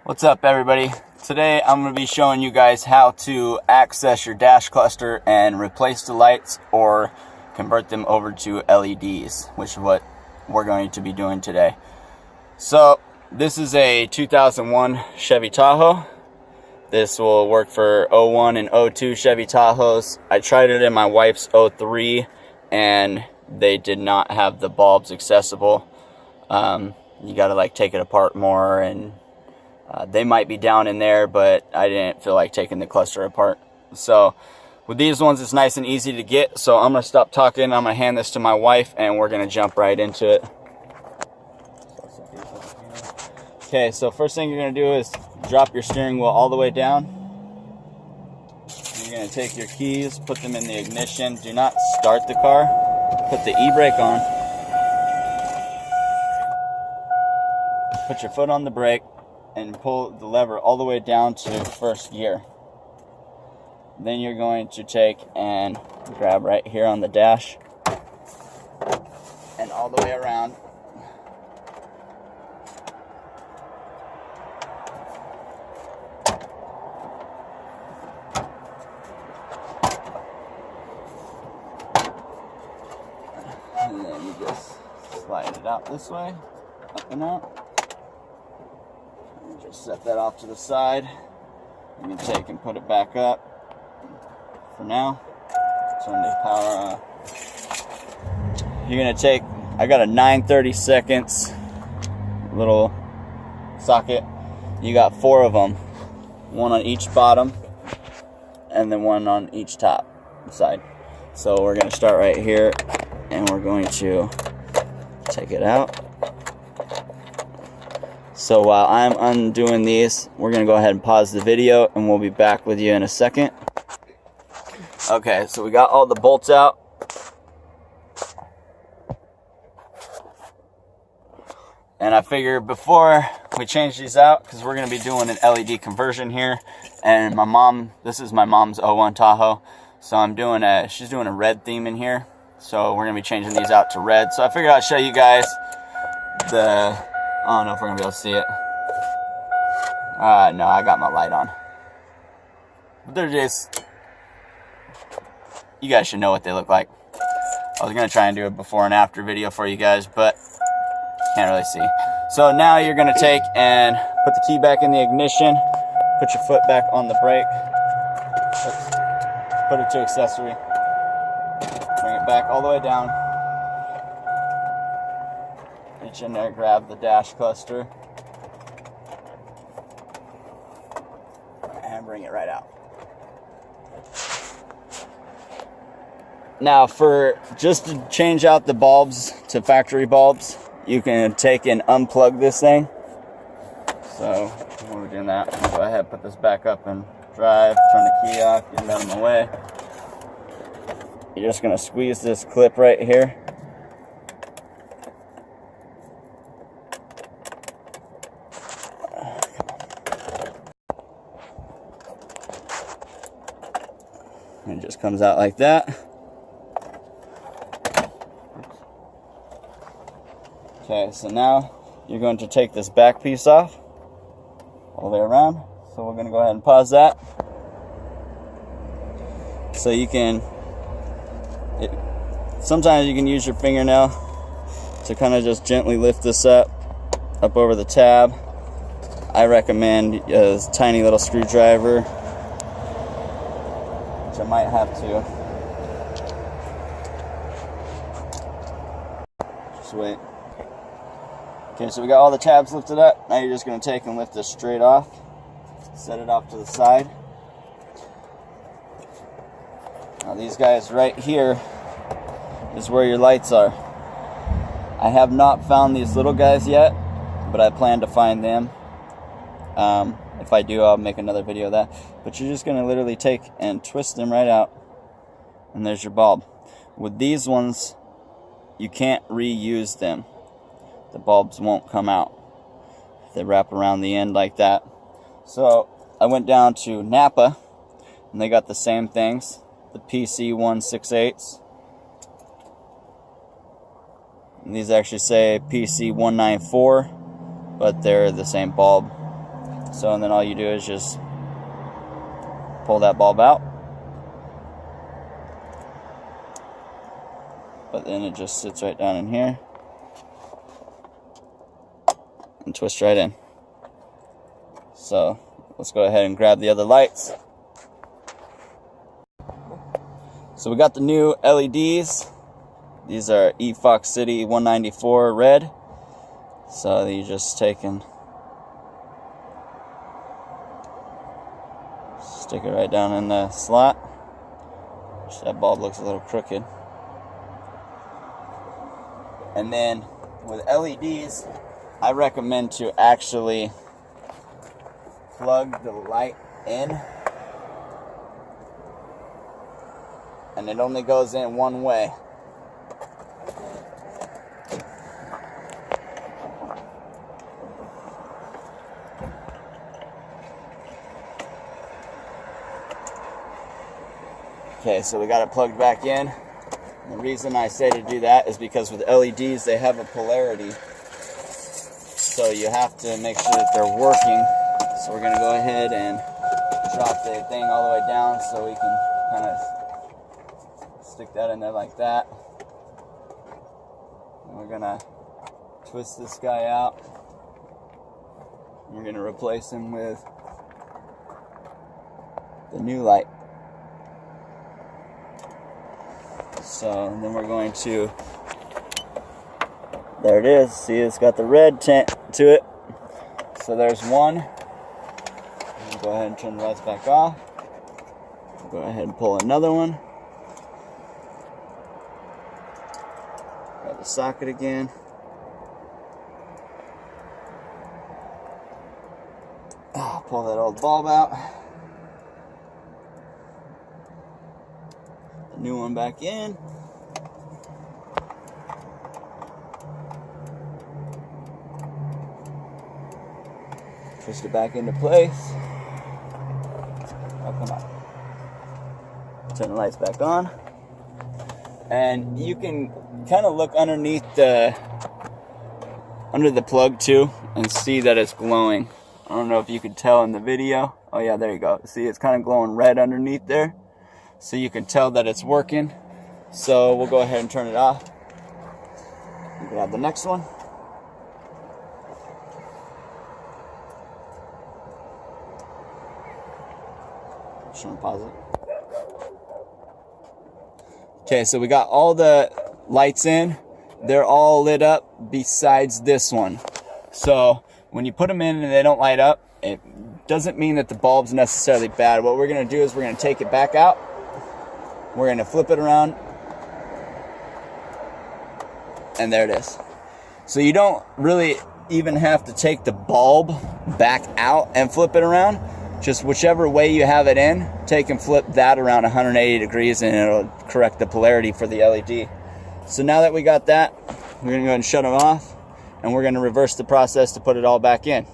What's up, everybody? Today I'm going to be showing you guys how to access your dash cluster and replace the lights or convert them over to LEDs, which is what we're going to be doing today. So this is a 2001 Chevy Tahoe. This will work for 01 and 02 Chevy Tahoes. I tried it in my wife's 03 and they did not have the bulbs accessible. You got to like take it apart more, and they might be down in there, but I didn't feel like taking the cluster apart. So with these ones, it's nice and easy to get. So I'm going to stop talking. I'm going to hand this to my wife, and we're going to jump right into it. Okay, so first thing you're going to do is drop your steering wheel all the way down. You're going to take your keys, put them in the ignition. Do not start the car. Put the e-brake on. Put your foot on the brake and pull the lever all the way down to first gear. Then you're going to take and grab right here on the dash and all the way around. And then you just slide it out this way, up and out. Just set that off to the side. You can take and put it back up. For now, turn the power on. You're gonna take, I got a 9/32 little socket. You got 4 of them, one on each bottom and then one on each top side. So we're gonna start right here and we're going to take it out. So while I'm undoing these, we're going to go ahead and pause the video and we'll be back with you in a second. Okay, so we got all the bolts out. And I figured before we change these out, because we're going to be doing an LED conversion here. And my mom, this is my mom's 01 Tahoe. So she's doing a red theme in here. So we're going to be changing these out to red. So I figured I'd show you guys I don't know if we're going to be able to see it. No, I got my light on. But they're just, you guys should know what they look like. I was going to try and do a before and after video for you guys, but can't really see. So now you're going to take and put the key back in the ignition, put your foot back on the brake, put it to accessory, bring it back all the way down. Reach in there, grab the dash cluster, and bring it right out. Now, for just to change out the bulbs to factory bulbs, you can take and unplug this thing. So, while we're doing that, go ahead, put this back up and drive, turn the key off, get it out of my way. You're just going to squeeze this clip right here. It just comes out like that. Okay, so now you're going to take this back piece off all the way around. So we're going to go ahead and pause that. So you can, sometimes you can use your fingernail to kind of just gently lift this up over the tab. I recommend a tiny little screwdriver. I might have to. Just wait. Okay, so we got all the tabs lifted up. Now you're just going to take and lift this straight off. Set it off to the side. Now these guys right here is where your lights are. I have not found these little guys yet, but I plan to find them. If I do, I'll make another video of that. But you're just going to literally take and twist them right out. And there's your bulb. With these ones, you can't reuse them. The bulbs won't come out. They wrap around the end like that. So I went down to Napa, and they got the same things. The PC168s. And these actually say PC194, but they're the same bulb. So, and then all you do is just pull that bulb out. But then it just sits right down in here and twists right in. So let's go ahead and grab the other lights. So we got the new LEDs. These are Fox City 194 red. So you just take and stick it right down in the slot. That bulb looks a little crooked. And then with LEDs, I recommend to actually plug the light in. And it only goes in one way. Okay, so we got it plugged back in. The reason I say to do that is because with LEDs, they have a polarity. So you have to make sure that they're working. So we're going to go ahead and drop the thing all the way down so we can kind of stick that in there like that. And we're going to twist this guy out. And we're going to replace him with the new light. So and then we're going to, there it is, see it's got the red tint to it. So there's one. We'll go ahead and turn the lights back off. We'll go ahead and pull another one. Grab the socket again. Pull that old bulb out. The new one back in. Twist it back into place. Oh, come on. Turn the lights back on. And you can kind of look underneath under the plug too and see that it's glowing. I don't know if you could tell in the video. Oh yeah, there you go. See, it's kind of glowing red underneath there. So you can tell that it's working. So we'll go ahead and turn it off. Grab the next one. Just gonna pause it. Okay, so we got all the lights in. They're all lit up besides this one. So when you put them in and they don't light up, it doesn't mean that the bulb's necessarily bad. What we're gonna do is we're gonna take it back out. We're gonna flip it around. And there it is. So you don't really even have to take the bulb back out and flip it around. Just whichever way you have it in, take and flip that around 180 degrees and it'll correct the polarity for the LED. So now that we got that, we're gonna go ahead and shut them off and we're gonna reverse the process to put it all back in.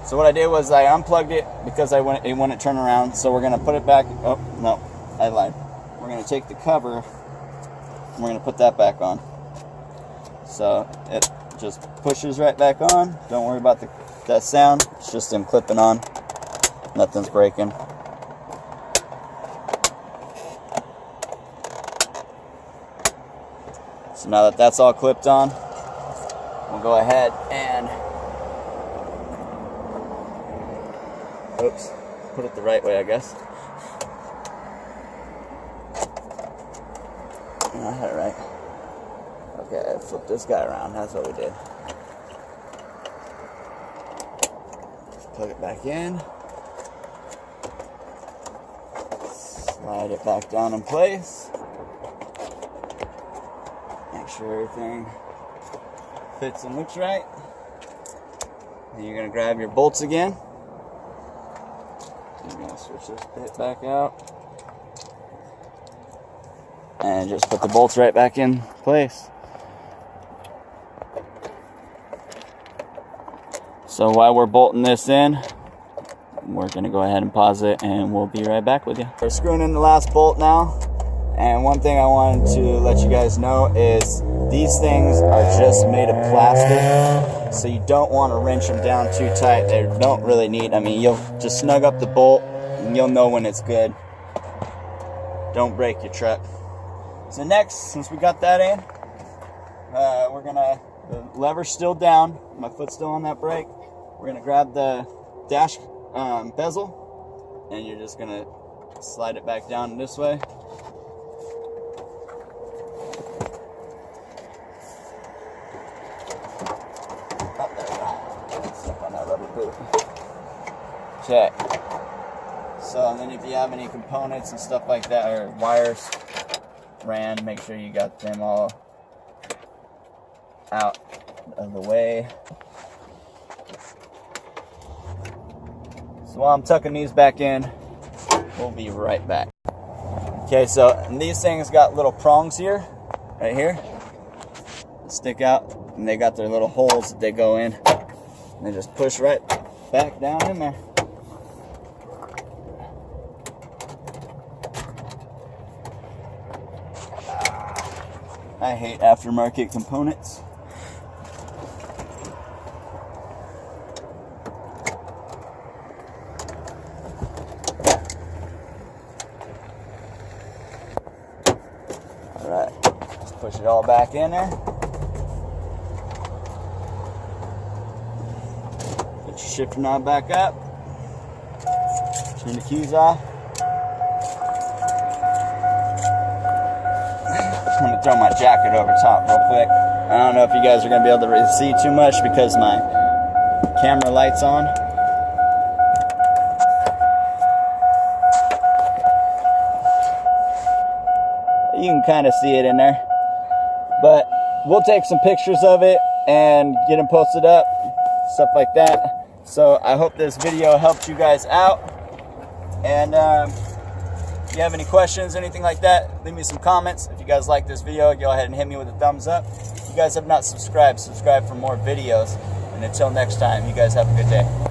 So what I did was I unplugged it because it wouldn't turn around. So we're gonna put it back, oh no, I lied. We're gonna take the cover and we're gonna put that back on. So it just pushes right back on. Don't worry about that sound. It's just him clipping on. Nothing's breaking. So now that that's all clipped on, we'll go ahead and oops, put it the right way, I guess. I had it right. Okay, flip this guy around. That's what we did. Plug it back in. Slide it back down in place. Make sure everything fits and looks right. Then you're going to grab your bolts again. You're going to switch this bit back out. And just put the bolts right back in place. So while we're bolting this in, we're going to go ahead and pause it and we'll be right back with you. We're screwing in the last bolt now. And one thing I wanted to let you guys know is these things are just made of plastic. so you don't want to wrench them down too tight. They don't really need, I mean, you'll just snug up the bolt and you'll know when it's good. Don't break your truck. So next, since we got that in, we're gonna, the lever's still down, my foot's still on that brake. We're gonna grab the dash bezel, and you're just gonna slide it back down this way. Oh, there we go. Step on that rubber boot. Okay. So, and then if you have any components and stuff like that, or wires ran, make sure you got them all out of the way. So while I'm tucking these back in, we'll be right back. Okay, so and these things got little prongs here, right here, that stick out, and they got their little holes that they go in, and they just push right back down in there. I hate aftermarket components. Alright, let's push it all back in there. Get your shifter knob back up. Turn the keys off. I'm gonna throw my jacket over top real quick. I don't know if you guys are gonna be able to see too much because my camera light's on. You can kind of see it in there, but we'll take some pictures of it and get them posted up, stuff like that. So I hope this video helped you guys out, and if you have any questions, anything like that, leave me some comments. If you guys like this video, go ahead and hit me with a thumbs up. If you guys have not subscribed, subscribe for more videos. And until next time, you guys have a good day.